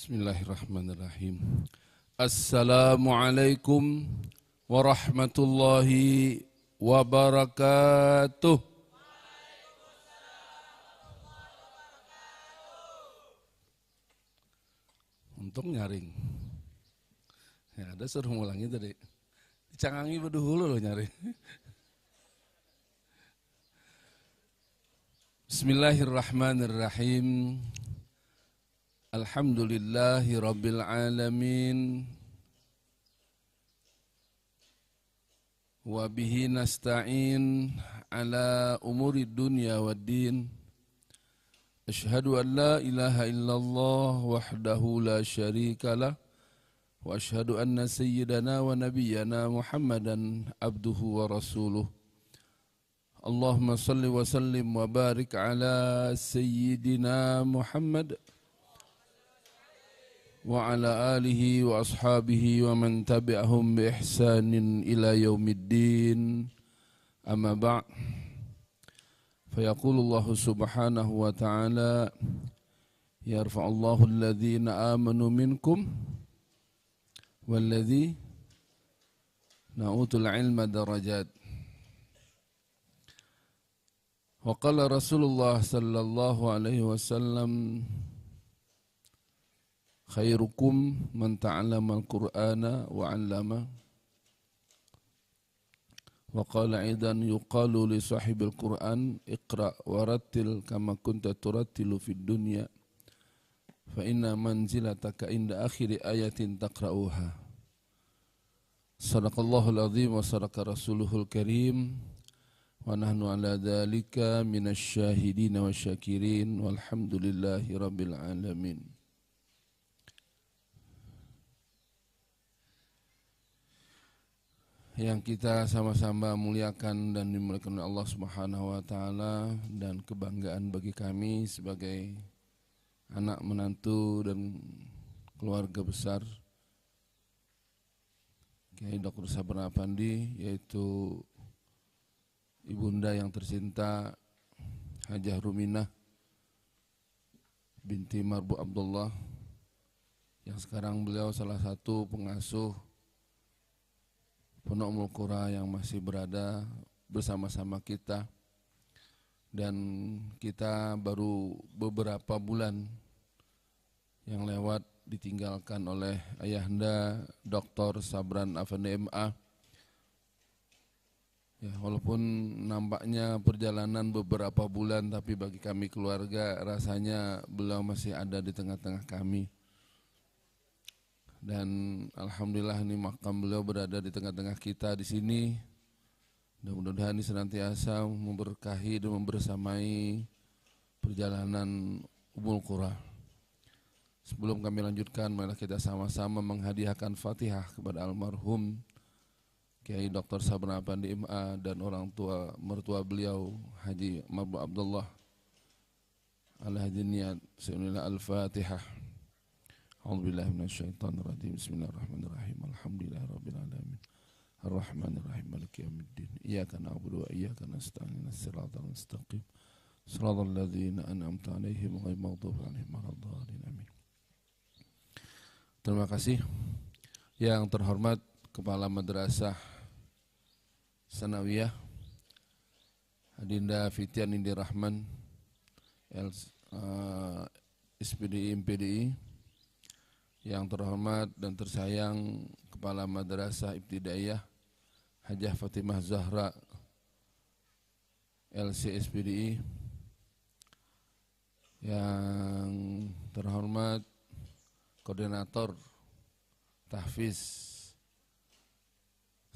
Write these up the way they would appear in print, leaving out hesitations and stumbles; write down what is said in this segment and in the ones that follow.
Bismillahirrahmanirrahim. Assalamualaikum warahmatullahi wabarakatuh. Untung nyaring. Ya, ada suruh ngulangi tadi. Dicangangi berdahulu loh nyaring. Bismillahirrahmanirrahim. Alhamdulillahi rabbil alamin. Wa bihi nasta'in ala umuri dunya waddin. Ashhadu an la ilaha illallah wahdahu la syarika lah. Wa ashhadu anna sayyidana wa nabiyyana Muhammadan abduhu wa rasuluh. Allahumma salli wa sallim wa barik ala sayyidina Muhammad wa ala alihi wa ashabihi wa man tabi'ahum bi ihsanin ila yaumiddin. Amma ba'. Fayaqulu Allah subhanahu wa ta'ala yarfa'allahu alladhina amanu minkum walladhina utul ilma darajat. Wa qala Rasulullah sallallahu alaihi wasallam khairukum man ta'allama al-Qur'ana wa 'allama. Wa qala aidan yuqalu li sahibil Qur'an iqra wa rattil kama kunta turattilu fid dunya fa inna manzilataka inda akhiri ayatin taqra'uha. Sadaqallahul azim wa sadaqa rasuluhul karim wa nahnu ala dhalika minasy syahidin wa syakirin walhamdulillahi rabbil alamin. Yang kita sama-sama muliakan dan dimuliakan oleh Allah Subhanahu wa taala, dan kebanggaan bagi kami sebagai anak menantu dan keluarga besar Kiai Dr. Sabran Apandi, yaitu ibunda yang tercinta Hajah Ruminah binti Marbu Abdullah, yang sekarang beliau salah satu pengasuh Pondok Ummul Qura yang masih berada bersama-sama kita, dan kita baru beberapa bulan yang lewat ditinggalkan oleh ayahanda Dr. Sabran Afandi MA. Ya, walaupun nampaknya perjalanan beberapa bulan, tapi bagi kami keluarga rasanya beliau masih ada di tengah-tengah kami. Dan alhamdulillah ini makam beliau berada di tengah-tengah kita di sini. Dan mudah-mudahan ini senantiasa memberkahi dan membersamai perjalanan Ummul Qura. Sebelum kami lanjutkan, marilah kita sama-sama menghadiahkan Fatihah kepada almarhum Kiai Dr. Sabran Apandi MA dan orang tua mertua beliau Haji Marbu Abdullah. Ala hadiniyat Sayyidina Al-Fatihah. A'udzubillahi minasyaitonirrajim. Bismillahirrahmanirrahim. Alhamdulillahirabbil alamin. Arrahmanirrahim. Maliki yaumiddin. Iyyaka na'budu wa iyyaka nasta'in. Shiratal mustaqim. Shiratal ladzina an'amta 'alaihim ghairil maghdubi 'alaihim waladdallin. Amin. Terima kasih yang terhormat Kepala Madrasah Sanawiyah Adinda Fitian Indi Rahman SPDI MPDI, yang terhormat dan tersayang Kepala Madrasah Ibtidaiyah Hajah Fatimah Zahra LC SPDI, yang terhormat Koordinator Tahfiz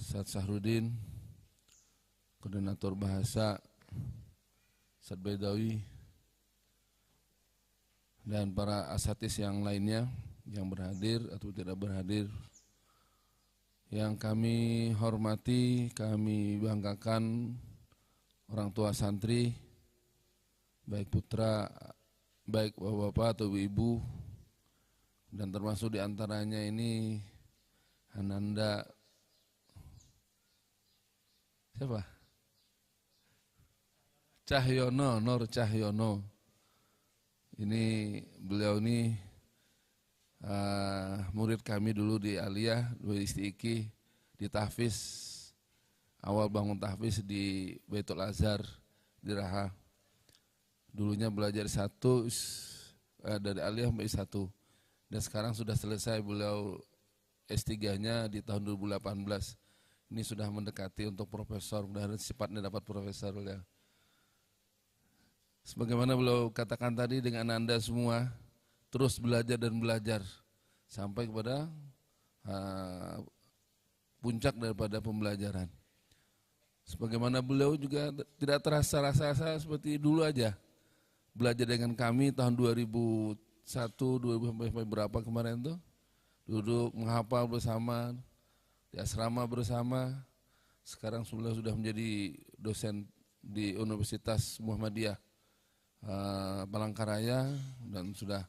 Ustadz Sahrudin, Koordinator Bahasa Ustadz Baidawi, dan para asatis yang lainnya yang berhadir atau tidak berhadir, yang kami hormati, kami banggakan orang tua santri, baik putra, baik bapak-bapak atau ibu, dan termasuk diantaranya ini Ananda, siapa? Cahyono, Nur Cahyono. Ini beliau ini murid kami dulu di Aliyah, di Istiqi, di Tahfiz, awal bangun Tahfiz di Baitul Azhar, di Raha. Dulunya belajar dari Aliyah sampai S1. Dan sekarang sudah selesai beliau S3-nya di tahun 2018. Ini sudah mendekati untuk profesor, mudah-mudahan cepatnya dapat profesor beliau. Sebagaimana beliau katakan tadi, dengan Anda semua terus belajar dan belajar sampai kepada puncak daripada pembelajaran. Sebagaimana beliau juga tidak terasa rasa seperti dulu aja. Belajar dengan kami tahun 2001, 2000 sampai berapa kemarin tuh, duduk menghafal bersama di asrama bersama. Sekarang sudah menjadi dosen di Universitas Muhammadiyah Palangkaraya dan sudah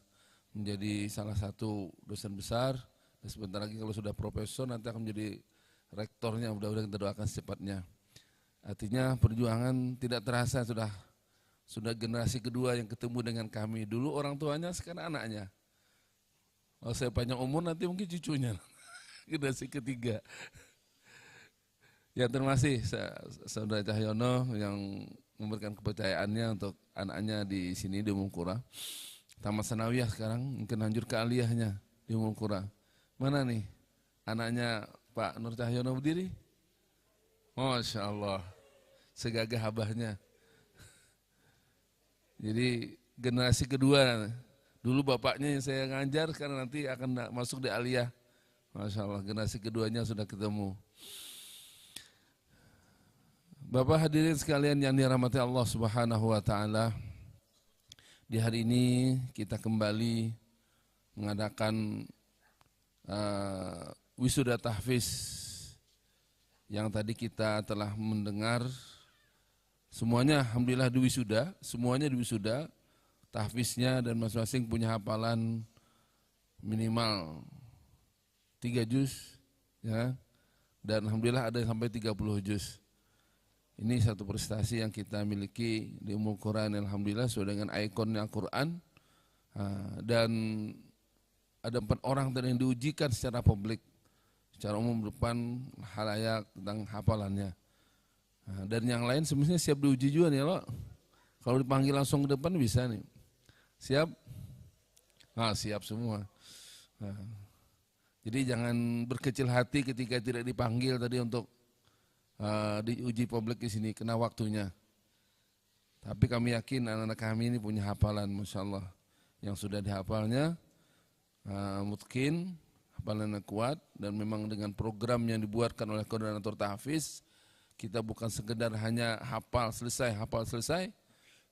menjadi salah satu dosen besar. Dan sebentar lagi kalau sudah profesor nanti akan menjadi rektornya, mudah-mudahan kita doakan secepatnya. Artinya perjuangan tidak terasa, sudah generasi kedua yang ketemu dengan kami. Dulu orang tuanya, sekarang anaknya. Kalau saya panjang umur nanti mungkin cucunya. Generasi ketiga. Ya terima kasih Saudara Cahyono yang memberikan kepercayaannya untuk anaknya di sini di Ummul Qura. Tamat Sanawiyah sekarang, mungkin lanjut ke aliyahnya di Ummul Qura. Mana nih anaknya Pak Nur Cahyono berdiri? Masya Allah, segagah abahnya. Jadi generasi kedua, dulu bapaknya yang saya ngajar, sekarang nanti akan masuk di aliyah. Masya Allah, generasi keduanya sudah ketemu. Bapak hadirin sekalian yang dirahmati Allah Subhanahu wa Ta'ala, di hari ini kita kembali mengadakan wisuda tahfiz yang tadi kita telah mendengar. Semuanya alhamdulillah diwisuda, semuanya diwisuda, tahfiznya dan masing-masing punya hafalan minimal 3 juz, ya, dan alhamdulillah ada yang sampai 30 juz. Ini satu prestasi yang kita miliki di Ummul Qura, alhamdulillah sesuai dengan ikonnya Al-Quran. Dan ada 4 orang yang diujikan secara publik, secara umum depan halayak tentang hafalannya. Dan yang lain semestinya siap diuji juga nih loh. Kalau dipanggil langsung ke depan bisa nih. Siap? Siap semua. Jadi jangan berkecil hati ketika tidak dipanggil tadi untuk diuji publik di sini, kena waktunya. Tapi kami yakin anak-anak kami ini punya hafalan, Masya Allah. Yang sudah dihafalnya, mungkin hafalannya kuat, dan memang dengan program yang dibuatkan oleh koordinator tahfiz, kita bukan sekedar hanya hafal selesai,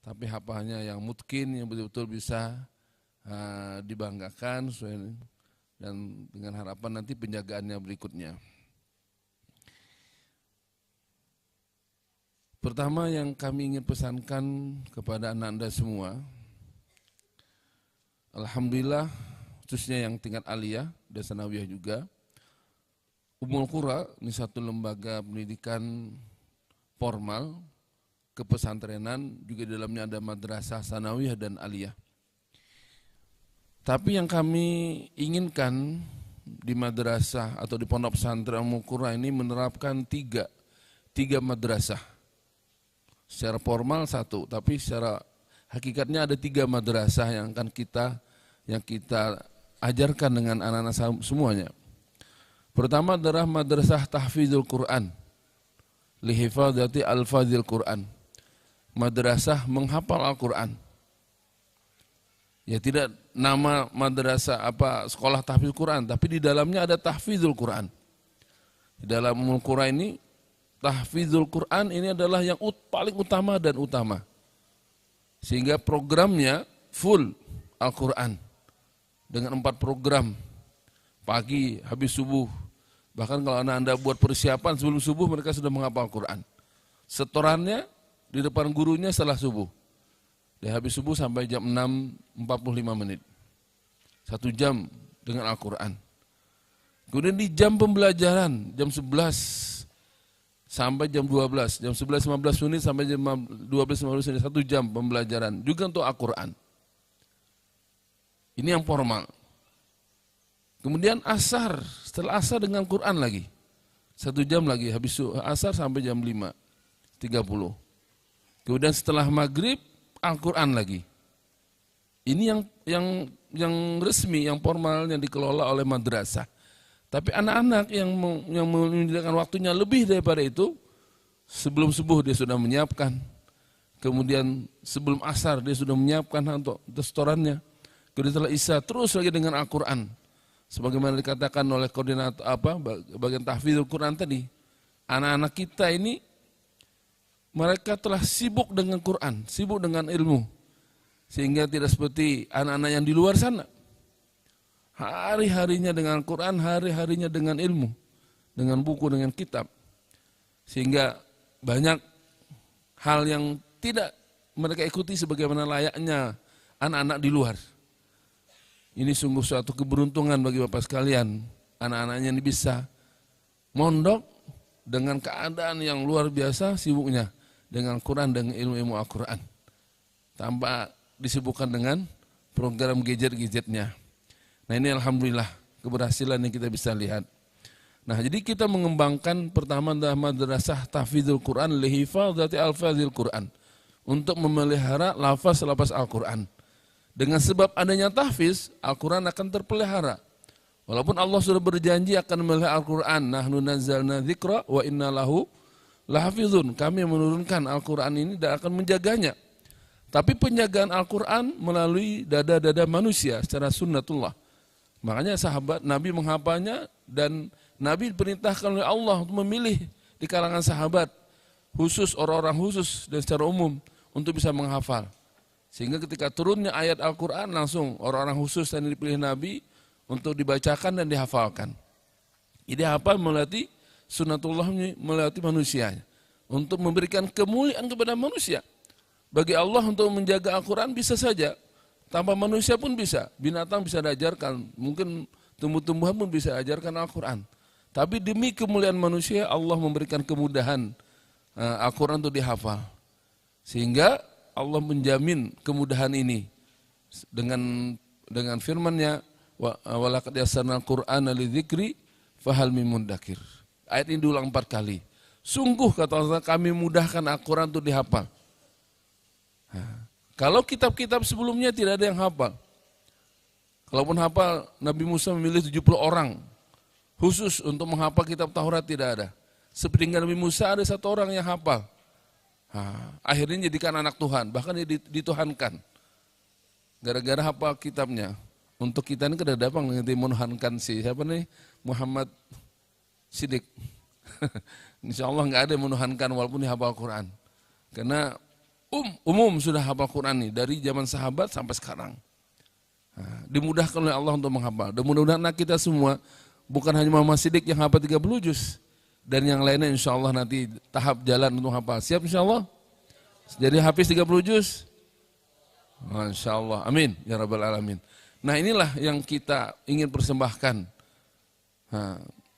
tapi hafalnya yang mungkin, yang betul-betul bisa dibanggakan, dan dengan harapan nanti penjagaannya berikutnya. Pertama yang kami ingin pesankan kepada anak-anak semua, alhamdulillah khususnya yang tingkat aliyah dan sanawiyah juga, Ummul Qura ini satu lembaga pendidikan formal, kepesantrenan, juga di dalamnya ada madrasah sanawiyah dan aliyah. Tapi yang kami inginkan di madrasah atau di pondok pesantren Ummul Qura ini menerapkan tiga madrasah. Secara formal 1, tapi secara hakikatnya ada 3 madrasah yang akan kita ajarkan dengan anak-anak semuanya. Pertama adalah madrasah tahfizul Quran, lihifadzati alfazil Quran, madrasah menghafal Al-Quran. Ya tidak nama madrasah sekolah tahfiz Quran, tapi di dalamnya ada tahfizul Quran. Di dalam Ummul Qura ini tahfizul Quran ini adalah yang paling utama dan utama. Sehingga programnya full Al-Quran. Dengan 4 program. Pagi, habis subuh. Bahkan kalau Anda buat persiapan sebelum subuh, mereka sudah menghafal Al-Quran. Setorannya di depan gurunya setelah subuh. Dari habis subuh sampai jam 6.45 menit. 1 jam dengan Al-Quran. Kemudian di jam pembelajaran, jam 11 sampai jam 12, jam 11.15 menit sampai jam 12.15 menit, 1 jam pembelajaran juga untuk Al-Quran. Ini yang formal. Kemudian asar, setelah asar dengan Quran lagi. 1 jam lagi, habis asar sampai jam 5.30. Kemudian setelah maghrib, Al-Quran lagi. Ini yang resmi, yang formal, yang dikelola oleh madrasah. Tapi anak-anak yang menyediakan waktunya lebih daripada itu, sebelum subuh dia sudah menyiapkan. Kemudian sebelum asar dia sudah menyiapkan untuk setorannya. Kemudian setelah isya terus lagi dengan Al-Quran. Sebagaimana dikatakan oleh koordinator bagian tahfidzul Quran tadi. Anak-anak kita ini mereka telah sibuk dengan Quran, sibuk dengan ilmu. Sehingga tidak seperti anak-anak yang di luar sana. Hari-harinya dengan Quran, hari-harinya dengan ilmu. Dengan buku, dengan kitab. Sehingga banyak hal yang tidak mereka ikuti sebagaimana layaknya anak-anak di luar. Ini sungguh suatu keberuntungan bagi Bapak sekalian. Anak-anaknya ini bisa mondok dengan keadaan yang luar biasa sibuknya. Dengan Quran, dengan ilmu-ilmu Al-Quran. Tanpa disibukkan dengan program gadget-gadgetnya. Nah ini alhamdulillah keberhasilan yang kita bisa lihat. Nah jadi kita mengembangkan pertama adalah madrasah tahfidzul Quran lihifadzati alfazil Quran. Untuk memelihara lafaz-lafaz Al-Quran. Dengan sebab adanya tahfiz, Al-Quran akan terpelihara. Walaupun Allah sudah berjanji akan memelihara Al-Quran. Nahnu nazzalna dzikra wa inna lahu lahafizun. Kami menurunkan Al-Quran ini dan akan menjaganya. Tapi penjagaan Al-Quran melalui dada-dada manusia secara sunnatullah. Makanya sahabat Nabi menghafalnya dan Nabi diperintahkan oleh Allah untuk memilih di kalangan sahabat. Khusus orang-orang khusus dan secara umum untuk bisa menghafal. Sehingga ketika turunnya ayat Al-Quran langsung orang-orang khusus yang dipilih Nabi untuk dibacakan dan dihafalkan. Jadi hafal melatih sunnatullah melatih manusia. Untuk memberikan kemuliaan kepada manusia. Bagi Allah untuk menjaga Al-Quran bisa saja. Tanpa manusia pun bisa. Binatang bisa diajarkan. Mungkin tumbuh-tumbuhan pun bisa diajarkan Al-Quran. Tapi demi kemuliaan manusia Allah memberikan kemudahan Al-Quran untuk dihafal. Sehingga Allah menjamin kemudahan ini dengan firman-Nya walaqad yassarnal Qur'ana lidzikri fahal mim muddakir. Ayat ini diulang 4 kali. Sungguh kata Allah kami mudahkan Al-Quran untuk dihafal. Kalau kitab-kitab sebelumnya tidak ada yang hafal. Kalaupun hafal Nabi Musa memilih 70 orang khusus untuk menghafal kitab Taurat tidak ada. Sepeninggal Nabi Musa ada 1 orang yang hafal. Akhirnya jadikan anak Tuhan, bahkan dituhankan. Gara-gara hafal kitabnya. Untuk kita ini kedadapan nanti menuhankan siapa nih? Muhammad Siddiq. Insya Allah nggak ada yang menuhankan walaupun dihafal Quran. Karena umum sudah hafal Quran nih dari zaman sahabat sampai sekarang. Dimudahkan oleh Allah untuk menghafal. Dan mudah-mudahan kita semua bukan hanya Muhammad Siddiq yang hafal 30 juz. Dan yang lainnya insya Allah nanti tahap jalan untuk hafal. Siap insya Allah? Jadi hafiz 30 juz? Masya Allah. Amin. Ya Rabbal Alamin. Nah inilah yang kita ingin persembahkan.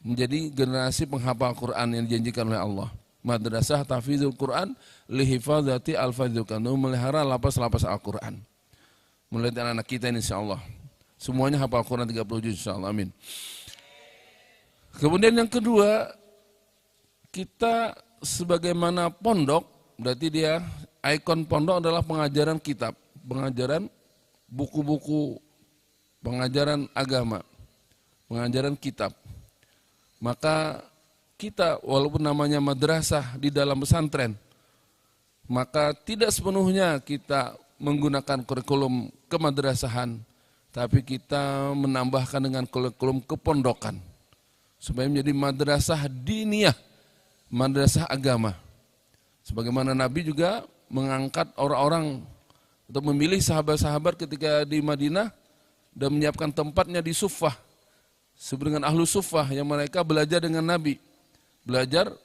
Menjadi generasi penghafal Quran yang dijanjikan oleh Allah. Madrasah tahfidzul Quran lihifadzati alfazil Quran. Melihara lapas-lapas Al-Quran. Mulai dari anak kita ini insya Allah. Semuanya hafal Quran 30 juz insya Allah. Amin. Kemudian yang kedua, kita sebagaimana pondok, berarti dia ikon pondok adalah pengajaran kitab, pengajaran buku-buku, pengajaran agama, pengajaran kitab. Maka kita walaupun namanya madrasah di dalam pesantren, maka tidak sepenuhnya kita menggunakan kurikulum kemadrasahan, tapi kita menambahkan dengan kurikulum kepondokan. Supaya menjadi madrasah diniyah, madrasah agama. Sebagaimana Nabi juga mengangkat orang-orang untuk memilih sahabat-sahabat ketika di Madinah dan menyiapkan tempatnya di Suffah. Dengan ahlu Suffah yang mereka belajar dengan Nabi. Belajar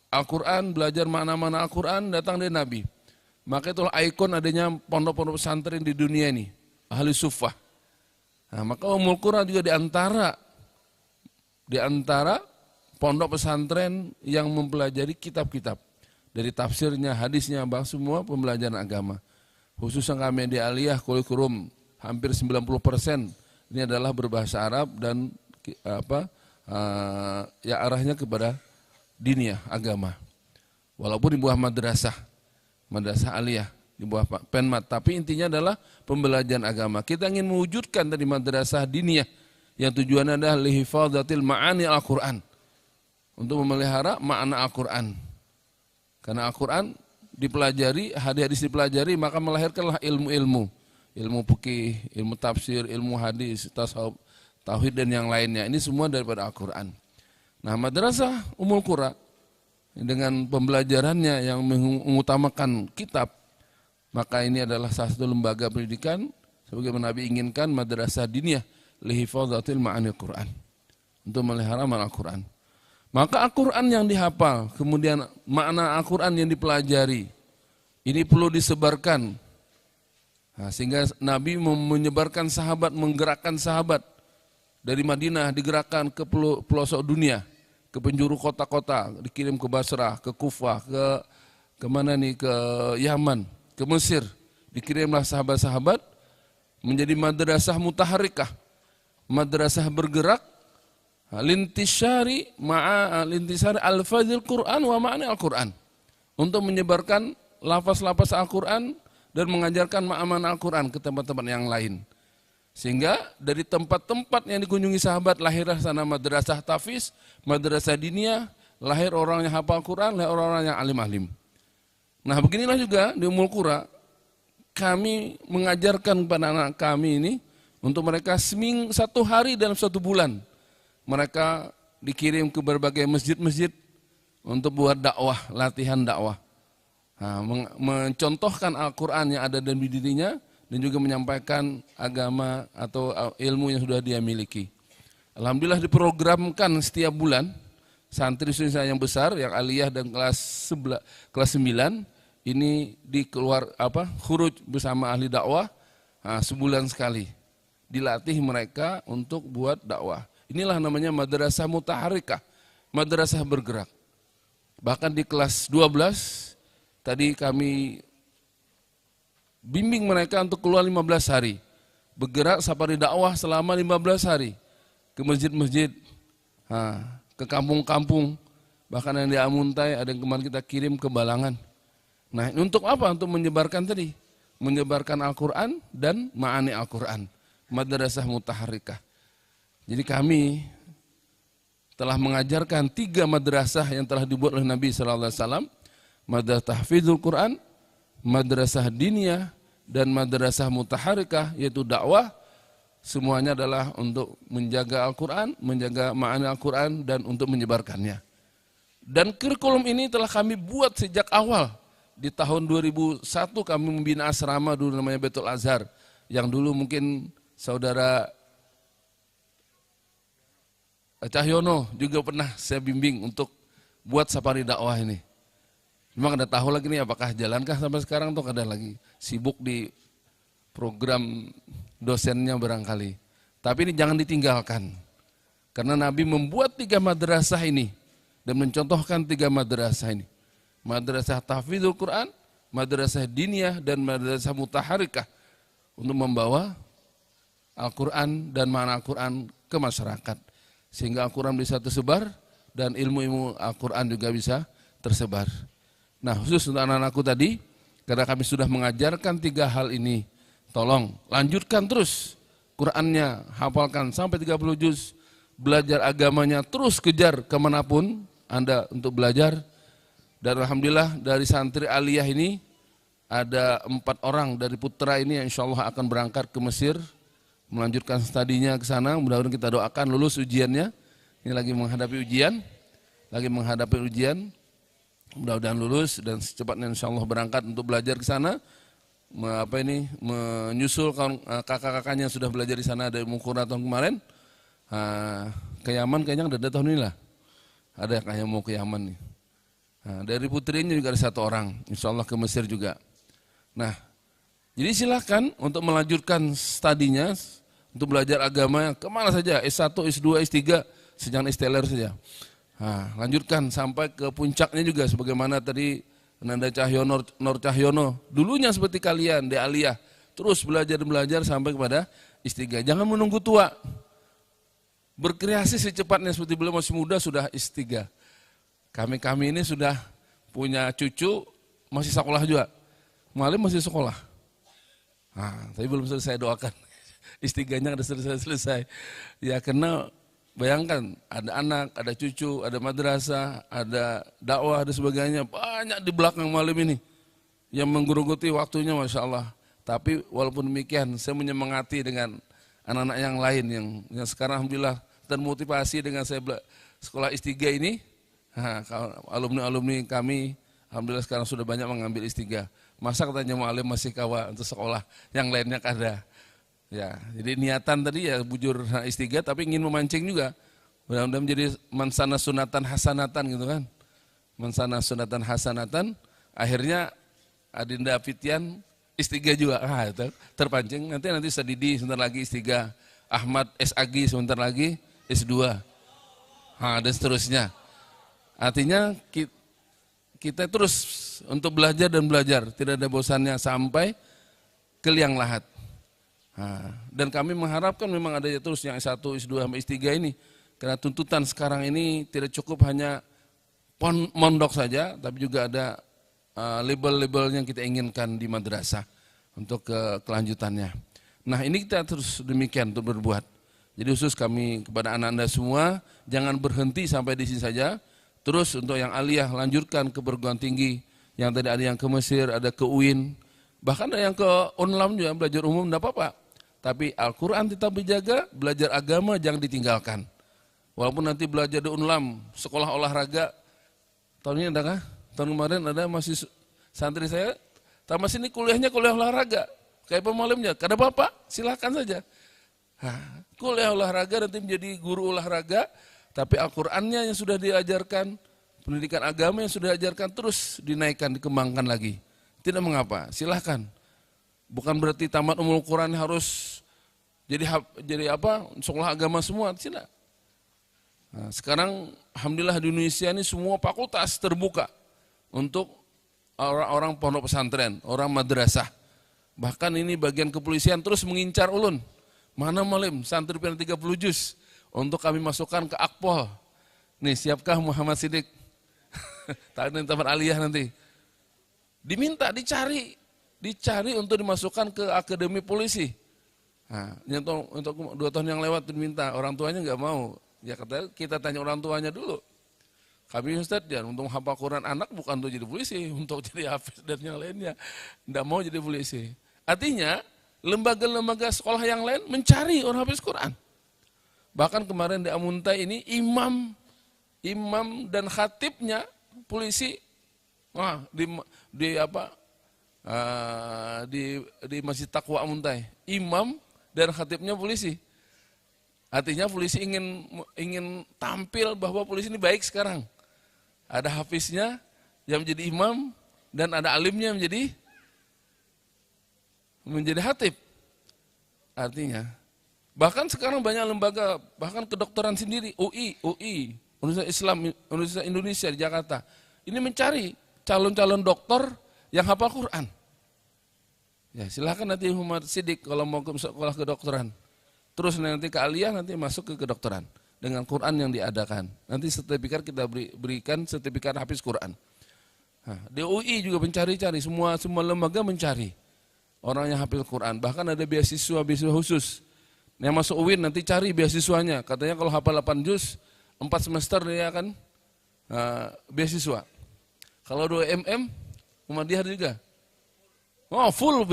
Al-Quran, belajar makna-makna Al-Quran datang dari Nabi. Maka itulah ikon adanya pondok-pondok pesantren di dunia ini. Ahli Suffah. Nah, maka Ummul Qura juga di antara pondok pesantren yang mempelajari kitab-kitab. Dari tafsirnya, hadisnya, bahkan semua pembelajaran agama. Khususnya kami di Aliyah, kurikulum hampir 90% Ini adalah berbahasa Arab dan ya arahnya kepada diniyah, agama. Walaupun di bawah madrasah aliyah, di bawah penmat, tapi intinya adalah pembelajaran agama. Kita ingin mewujudkan tadi madrasah diniyah yang tujuannya adalah lihifadzatil ma'ani al-Qur'an, untuk memelihara makna Al-Qur'an. Karena Al-Qur'an dipelajari, hadis-hadis dipelajari, maka melahirkanlah ilmu-ilmu, ilmu fikih, ilmu tafsir, ilmu hadis, tasawuf, tauhid dan yang lainnya. Ini semua daripada Al-Qur'an. Nah, Madrasah Ummul Qura dengan pembelajarannya yang mengutamakan kitab, maka ini adalah salah satu lembaga pendidikan sebagaimana Nabi inginkan, madrasah diniyah lihifadzatil ma'anil Qur'an, untuk melihara makna Al-Qur'an. Maka Al-Qur'an yang dihafal, kemudian makna Al-Qur'an yang dipelajari, ini perlu disebarkan. Nah, sehingga Nabi menyebarkan sahabat, menggerakkan sahabat dari Madinah, digerakkan ke pelosok dunia, ke penjuru kota-kota, dikirim ke Basrah, ke Kufah, ke mana nih, ke Yaman, ke Mesir. Dikirimlah sahabat-sahabat menjadi madrasah mutaharikah, madrasah bergerak, lintisari al-fadhil Qur'an wa ma'ani Al-Qur'an, untuk menyebarkan lafaz-lafaz Al-Qur'an dan mengajarkan makna Al-Qur'an ke tempat-tempat yang lain. Sehingga dari tempat-tempat yang dikunjungi sahabat lahirlah sana madrasah tahfiz, madrasah diniyah, lahir orang yang hafal Quran, lahir orang-orang yang alim-alim. Nah, beginilah juga di Ummul Qura, kami mengajarkan kepada anak kami ini untuk mereka satu hari dalam 1 bulan. Mereka dikirim ke berbagai masjid-masjid untuk buat dakwah, latihan dakwah. Nah, mencontohkan Al-Quran yang ada dalam dirinya dan juga menyampaikan agama atau ilmu yang sudah dia miliki. Alhamdulillah diprogramkan setiap bulan santri yang besar yang aliyah dan kelas 9 ini khuruj bersama ahli dakwah, sebulan sekali dilatih mereka untuk buat dakwah. Inilah namanya madrasah mutaharikah, madrasah bergerak. Bahkan di kelas 12 tadi kami bimbing mereka untuk keluar 15 hari. Bergerak safari dakwah selama 15 hari. Ke masjid-masjid, ke kampung-kampung. Bahkan yang di Amuntai, ada yang kemarin kita kirim ke Balangan. Nah, untuk apa? Untuk menyebarkan tadi. Menyebarkan Al-Quran dan ma'ani Al-Quran. Madrasah mutaharikah. Jadi kami telah mengajarkan 3 madrasah yang telah dibuat oleh Nabi SAW. Madrasah tahfidzul Quran, madrasah diniyah, dan madrasah mutaharikah, yaitu dakwah. Semuanya adalah untuk menjaga Al-Quran, menjaga makna Al-Quran, dan untuk menyebarkannya. Dan kurikulum ini telah kami buat sejak awal. Di tahun 2001 kami membina asrama dulu namanya Baitul Azhar, yang dulu mungkin saudara Cahyono juga pernah saya bimbing untuk buat safari dakwah ini. Memang ada tahu lagi nih apakah jalankah sampai sekarang atau ada lagi sibuk di program dosennya barangkali. Tapi ini jangan ditinggalkan. Karena Nabi membuat 3 madrasah ini dan mencontohkan 3 madrasah ini. Madrasah tahfidzul Quran, madrasah diniyah, dan madrasah mutaharikah untuk membawa Al-Quran dan makna Al-Quran ke masyarakat. Sehingga Al-Quran bisa tersebar dan ilmu-ilmu Al-Quran juga bisa tersebar. Nah, khusus untuk anak-anakku tadi, karena kami sudah mengajarkan 3 hal ini, tolong lanjutkan terus Qur'annya, hafalkan sampai 30 juz, belajar agamanya, terus kejar kemanapun Anda untuk belajar. Dan alhamdulillah dari santri aliyah ini ada 4 orang dari putra ini yang insya Allah akan berangkat ke Mesir, melanjutkan studinya ke sana. Mudah-mudahan kita doakan lulus ujiannya. Ini lagi menghadapi ujian. Mudah-mudahan lulus dan secepatnya insya Allah berangkat untuk belajar ke sana. Menyusul kakak-kakaknya yang sudah belajar di sana dari Ummul Qura tahun kemarin. Ke Yaman kayaknya ada tahun ini lah. Ada yang mau ke Yaman nih. Dari putrinya juga ada 1 orang, insya Allah ke Mesir juga. Nah, jadi silakan untuk melanjutkan studinya, untuk belajar agama kemana saja, S1, S2, S3, jangan S-teler saja. Lanjutkan sampai ke puncaknya juga, sebagaimana tadi Nanda Cahyono, Nur Cahyono, dulunya seperti kalian di aliyah, terus belajar sampai kepada istighah. Jangan menunggu tua. Berkreasi secepatnya, seperti beliau masih muda sudah istighah. Kami ini sudah punya cucu, masih sekolah juga. Mualim masih sekolah. Nah, tapi belum selesai doakan. Istighahnya ada selesai. Ya karena bayangkan ada anak, ada cucu, ada madrasah, ada dakwah, ada sebagainya. Banyak di belakang mualim ini yang menggerogoti waktunya, Masya Allah. Tapi walaupun demikian, saya menyemangati dengan anak-anak yang lain yang sekarang alhamdulillah termotivasi dengan saya sekolah istighah ini. Nah, alumni kami alhamdulillah sekarang sudah banyak mengambil istighah. Masa katanya mualim masih kawa untuk sekolah, yang lainnya kada. Ya, jadi niatan tadi ya bujur istighah tapi ingin memancing juga. Mudah-mudahan menjadi mansana sunatan hasanatan gitu kan. Mansana sunatan hasanatan, akhirnya Adinda Fitian istighah juga. Itu terpancing, nanti Sadidi sebentar lagi istighah. Ahmad SAG sebentar lagi S2. Dan seterusnya. Artinya kita terus untuk belajar dan belajar, tidak ada bosannya sampai ke liang lahat. Dan kami mengharapkan memang ada terus yang S1, S2 sampai S3 ini. Karena tuntutan sekarang ini tidak cukup hanya mondok saja, tapi juga ada label-label yang kita inginkan di madrasah untuk kelanjutannya. Nah, ini kita terus demikian untuk berbuat. Jadi khusus kami kepada anak-anak semua, jangan berhenti sampai di sini saja. Terus untuk yang aliyah lanjutkan ke perguruan tinggi. Yang tadi ada yang ke Mesir, ada ke UIN. Bahkan ada yang ke UNLAM juga, belajar umum tidak apa-apa. Tapi Al-Quran tetap dijaga, belajar agama jangan ditinggalkan. Walaupun nanti belajar di UNLAM, sekolah olahraga, tahun ini adakah? Tahun kemarin ada masih santri saya, tamat sini kuliahnya kuliah olahraga. Kayak pemalimnya, kada apa-apa, silakan saja. Kuliah olahraga nanti menjadi guru olahraga, tapi Al-Qur'annya yang sudah diajarkan, pendidikan agama yang sudah diajarkan terus dinaikkan, dikembangkan lagi. Tidak mengapa, silahkan. Bukan berarti tamat umul Quran harus jadi apa? Sekolah agama semua, tidak. Nah, sekarang alhamdulillah di Indonesia ini semua fakultas terbuka untuk orang-orang pondok pesantren, orang madrasah. Bahkan ini bagian kepolisian terus mengincar ulun. Mana malim santri pian 30 juz untuk kami masukkan ke Akpol. Nih, siapkah Muhammad Siddiq? Takkan tempat aliyah nanti. Diminta, dicari untuk dimasukkan ke akademi polisi. Nah, untuk 2 tahun yang lewat diminta, orang tuanya nggak mau. Ya kata kita tanya orang tuanya dulu. Kami Ustaz, ya untuk hafal Quran anak bukan untuk jadi polisi, untuk jadi hafiz dan yang lainnya. Nggak mau jadi polisi. Artinya lembaga-lembaga sekolah yang lain mencari orang hafiz Quran. Bahkan kemarin di Amuntai ini imam dan khatibnya polisi. Wah, di Masjid Taqwa Amuntai, imam dan khatibnya polisi. Artinya polisi ingin tampil bahwa polisi ini baik sekarang. Ada hafiznya yang menjadi imam dan ada alimnya menjadi khatib. Artinya, bahkan sekarang banyak lembaga, bahkan kedokteran sendiri, UI, Universitas Islam Indonesia di Jakarta, ini mencari calon-calon dokter yang hafal Quran. Ya, silakan nanti Muhammad Siddiq kalau mau ke sekolah kedokteran. Terus nanti ke aliyah, nanti masuk ke kedokteran dengan Quran yang diadakan. Nanti sertifikat kita berikan sertifikat hafiz Quran. Nah, di UI juga mencari-cari, semua lembaga mencari orang yang hafiz Quran. Bahkan ada beasiswa khusus. Yang masuk UIN nanti cari beasiswanya. Katanya kalau hafal 8 juz, 4 semester dia akan beasiswa. Kalau 2 Muhammadiyah juga. Oh, full.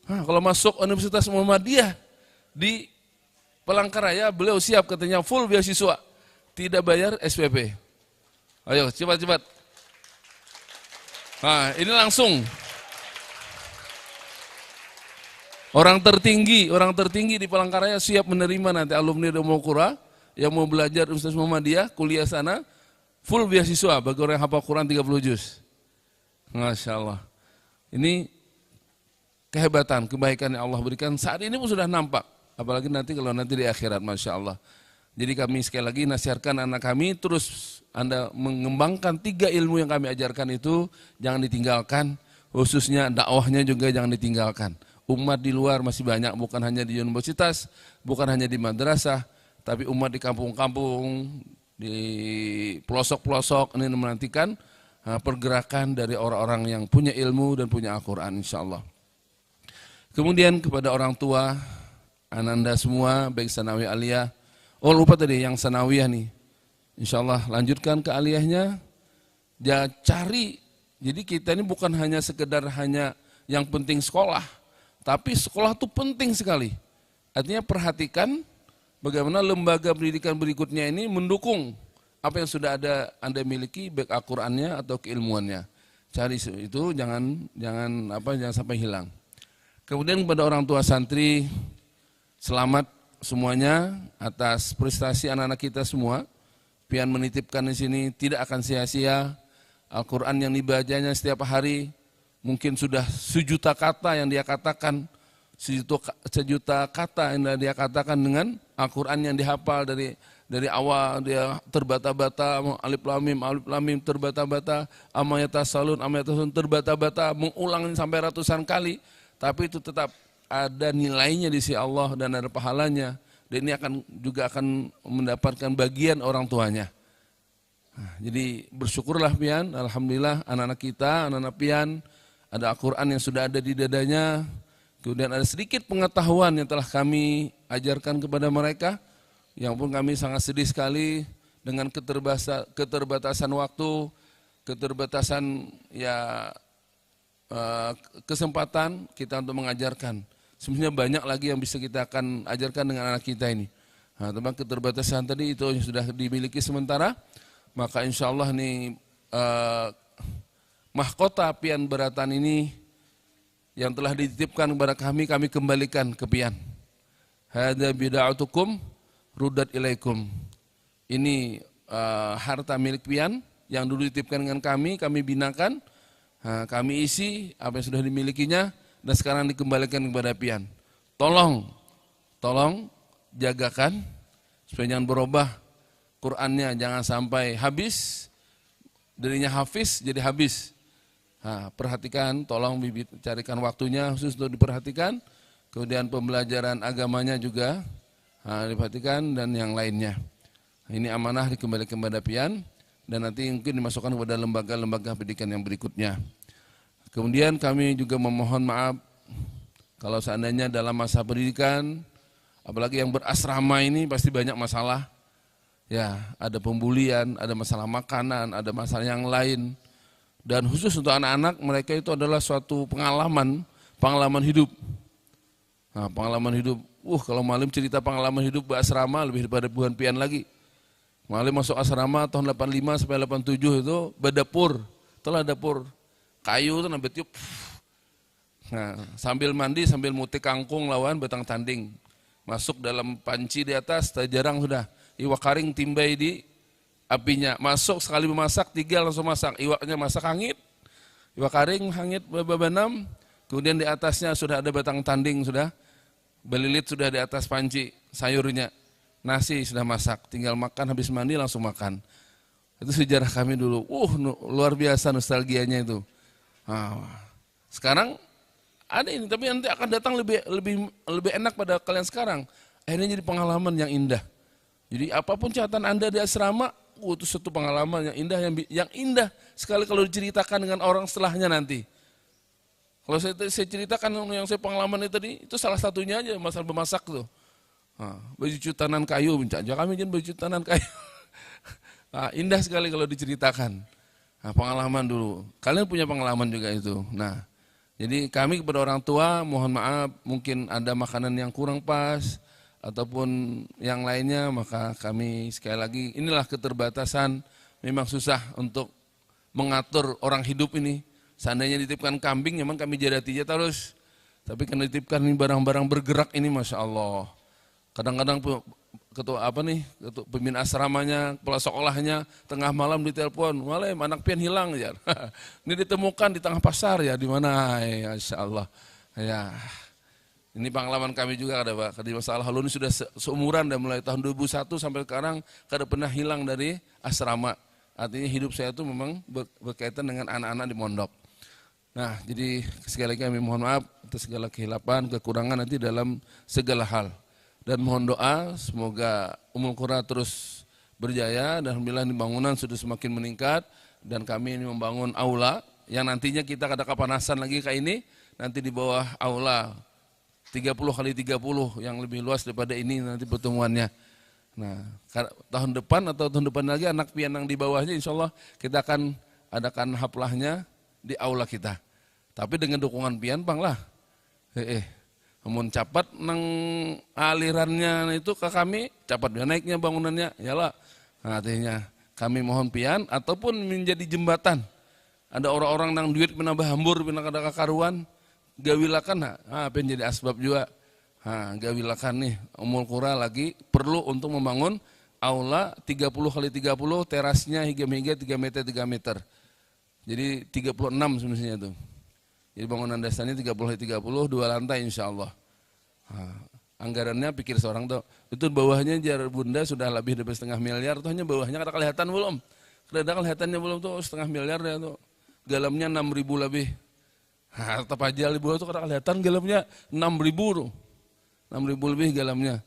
Kalau masuk Universitas Muhammadiyah di Palangkaraya, beliau siap katanya full beasiswa. Tidak bayar SPP. Ayo, cepat-cepat. Nah, ini langsung. Orang tertinggi di Palangkaraya siap menerima nanti alumni Ummul Qura yang mau belajar Universitas Muhammadiyah, kuliah sana, full beasiswa bagi orang yang hafal Quran 30 juz. Masya Allah. Ini kehebatan, kebaikan yang Allah berikan saat ini pun sudah nampak. Apalagi nanti kalau nanti di akhirat, Masya Allah. Jadi kami sekali lagi nasihatkan anak kami, terus Anda mengembangkan 3 ilmu yang kami ajarkan itu, jangan ditinggalkan, khususnya dakwahnya juga jangan ditinggalkan. Umat di luar masih banyak, bukan hanya di universitas, bukan hanya di madrasah, tapi umat di kampung-kampung, di pelosok-pelosok ini menantikan pergerakan dari orang-orang yang punya ilmu dan punya Al-Quran insya Allah. Kemudian kepada orang tua, ananda semua, baik Sanawi Aliyah, oh lupa tadi yang Sanawiyah nih, insya Allah lanjutkan ke aliyahnya, ya cari, jadi kita ini bukan hanya sekedar hanya yang penting sekolah, tapi sekolah itu penting sekali. Artinya perhatikan bagaimana lembaga pendidikan berikutnya ini mendukung apa yang sudah ada Anda miliki, baik Al-Qur'annya atau keilmuannya. Cari itu, jangan sampai hilang. Kemudian kepada orang tua santri, selamat semuanya atas prestasi anak-anak kita semua. Pian menitipkan di sini tidak akan sia-sia. Al-Qur'an yang dibacanya setiap hari mungkin sudah sejuta kata yang dia katakan, sejuta kata yang dia katakan dengan Al-Quran yang dihafal dari awal, dia terbata-bata, alif lam mim terbata-bata, amma yatasalun terbata-bata, mengulang sampai ratusan kali, tapi itu tetap ada nilainya di sisi Allah dan ada pahalanya, dan ini juga akan mendapatkan bagian orang tuanya. Nah, jadi bersyukurlah pian, alhamdulillah anak-anak kita, anak-anak pian, ada Al-Quran yang sudah ada di dadanya, kemudian ada sedikit pengetahuan yang telah kami ajarkan kepada mereka, yang pun kami sangat sedih sekali dengan keterbatasan waktu, keterbatasan kesempatan kita untuk mengajarkan. Sebenarnya banyak lagi yang bisa kita akan ajarkan dengan anak kita ini. Nah, tentang keterbatasan tadi itu yang sudah dimiliki sementara, maka insya Allah nih mahkota pian beratan ini yang telah dititipkan kepada kami kembalikan ke pian. Hadza bida'atukum ruddat ilaikum. Ini harta milik pian yang dulu dititipkan dengan kami binakan, kami isi apa yang sudah dimilikinya dan sekarang dikembalikan kepada pian. Tolong jagakan supaya jangan berubah Qur'annya, jangan sampai habis, darinya hafiz jadi habis. Nah, perhatikan, tolong bibit carikan waktunya khusus untuk diperhatikan, kemudian pembelajaran agamanya juga diperhatikan dan yang lainnya. Nah, ini amanah dikembalikan kepada pian dan nanti mungkin dimasukkan kepada lembaga-lembaga pendidikan yang berikutnya. Kemudian kami juga memohon maaf kalau seandainya dalam masa pendidikan, apalagi yang berasrama ini pasti banyak masalah. Ya, ada pembulian, ada masalah makanan, ada masalah yang lain. Dan khusus untuk anak-anak, mereka itu adalah suatu pengalaman hidup. Nah, pengalaman hidup. Kalau Malim cerita pengalaman hidup berasrama lebih daripada puluhan pian lagi. Malim masuk asrama tahun 85 sampai 87 itu berdapur. Itulah dapur. Kayu itu sampai tiup. Nah, sambil mandi, sambil mutik kangkung lawan batang tanding. Masuk dalam panci di atas, jarang sudah. Iwak karing timbai di apinya, masuk sekali memasak, 3 langsung masak, iwaknya masak hangit, iwak karing hangit bebenam, kemudian di atasnya sudah ada batang tanding, sudah belilit sudah di atas panci, sayurnya, nasi sudah masak, tinggal makan, habis mandi langsung makan. Itu sejarah kami dulu, luar biasa nostalgianya itu. Nah, sekarang ada ini, tapi nanti akan datang lebih enak pada kalian sekarang. Akhirnya jadi pengalaman yang indah. Jadi apapun catatan Anda di asrama, itu satu pengalaman yang indah, yang indah sekali kalau diceritakan dengan orang setelahnya nanti. Kalau saya ceritakan yang saya pengalaman itu tadi, itu salah satunya aja masalah memasak tuh. Nah, baju cutanan kayu, kami jen baju cutanan kayu. Nah, indah sekali kalau diceritakan. Nah, pengalaman dulu. Kalian punya pengalaman juga itu. Nah, jadi kami kepada orang tua mohon maaf, mungkin ada makanan yang kurang pas ataupun yang lainnya, maka kami sekali lagi, inilah keterbatasan, memang susah untuk mengatur orang hidup ini. Seandainya dititipkan kambing, memang kami jadati aja terus. Tapi karena dititipkan ini barang-barang bergerak ini, Masya Allah. Kadang-kadang ketua pemimpin asramanya, kepala sekolahnya, tengah malam ditelepon, malam anak pian hilang ya. Ini ditemukan di tengah pasar ya, di mana? Ya, Masya Allah. Ya. Ini pengalaman kami juga ada Pak, di masa lalu ini sudah seumuran dan mulai tahun 2001 sampai sekarang kada pernah hilang dari asrama. Artinya hidup saya itu memang berkaitan dengan anak-anak di mondok. Nah, jadi sekali lagi kami mohon maaf atas segala kehilapan, kekurangan nanti dalam segala hal. Dan mohon doa semoga Ummul Qura terus berjaya dan alhamdulillah ini bangunan sudah semakin meningkat dan kami ini membangun aula yang nantinya kita ada kepanasan lagi kayak ini, nanti di bawah aula 30 kali 30 yang lebih luas daripada ini nanti pertemuannya. Nah, tahun depan atau tahun depan lagi anak pian yang di bawahnya insya Allah kita akan adakan haplahnya di aula kita. Tapi dengan dukungan pian pang lah. Namun cepat nang alirannya itu ke kami, cepat naiknya bangunannya, yalah. Nah, artinya kami mohon pian ataupun menjadi jembatan. Ada orang-orang nang duit menambah hambur, pindah kada kakaruan, gawilakan, pengen jadi asbab juga. Gawilakan nih, Ummul Qura lagi perlu untuk membangun aula 30 kali 30, terasnya hingga 3 meter 3 meter. Jadi 36 sebenarnya tuh. Jadi bangunan dasarnya 30 kali 30, 2 lantai insya Allah. Anggarannya pikir seorang tuh, itu bawahnya jar bunda sudah lebih dari setengah miliar, tuh hanya bawahnya kada kelihatan belum. Kada kelihatannya belum tuh setengah miliar ya tuh. Galamnya 6.000 lebih. Tetap aja di bawah tuh kada kelihatan galamnya 6.000 tuh. 6.000 lebih galamnya.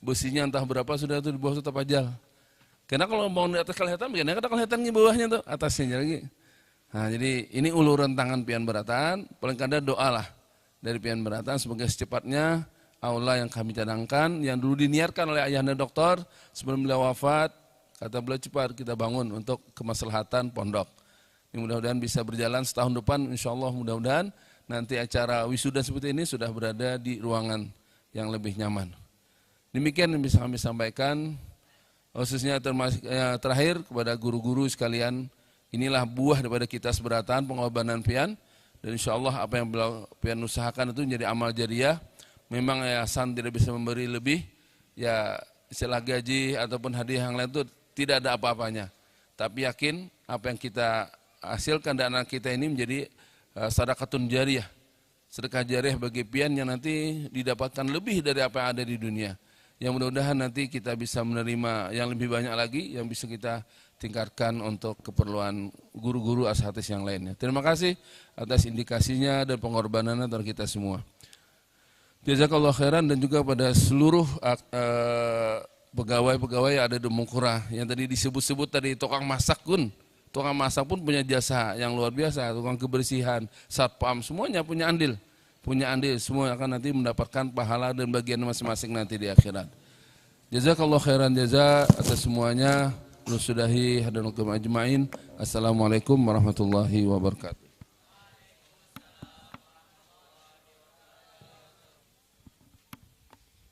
Besinya entah berapa sudah tuh di bawah tetap aja. Karena kalau bangun di atas kelihatan, bagaimana kada kelihatan di bawahnya tuh, atasnya lagi. Nah, jadi ini uluran tangan pian beratan, paling kada doa lah dari pian beratan semoga secepatnya aula yang kami cadangkan, yang dulu diniatkan oleh ayahanda doktor sebelum beliau wafat, kata beliau cepat kita bangun untuk kemaslahatan pondok. Ini mudah-mudahan bisa berjalan setahun depan, insya Allah mudah-mudahan nanti acara wisuda seperti ini sudah berada di ruangan yang lebih nyaman. Demikian yang bisa kami sampaikan, khususnya terakhir kepada guru-guru sekalian. Inilah buah daripada kita seberatan pengorbanan pian, dan insya Allah apa yang pian usahakan itu menjadi amal jariah. Memang yayasan tidak bisa memberi lebih, ya istilah gaji ataupun hadiah yang lain itu tidak ada apa-apanya. Tapi yakin apa yang kita hasilkan dari anak kita ini menjadi sedekahun jariah, sedekah jariah bagi pian yang nanti didapatkan lebih dari apa yang ada di dunia. Yang mudah-mudahan nanti kita bisa menerima yang lebih banyak lagi, yang bisa kita tingkatkan untuk keperluan guru-guru ashatis yang lainnya. Terima kasih atas indikasinya dan pengorbanannya dari kita semua. Jazakallah khairan, dan juga pada seluruh pegawai-pegawai yang ada di Ummul Qura yang tadi disebut-sebut tadi, tukang masak pun punya jasa yang luar biasa, tukang kebersihan, satpam, semuanya punya andil semua akan nanti mendapatkan pahala dan bagian masing-masing nanti di akhirat. Jazakallah khairan jaza atas semuanya. Nusudahi hadirin ajma'in. Assalamualaikum warahmatullahi wabarakatuh.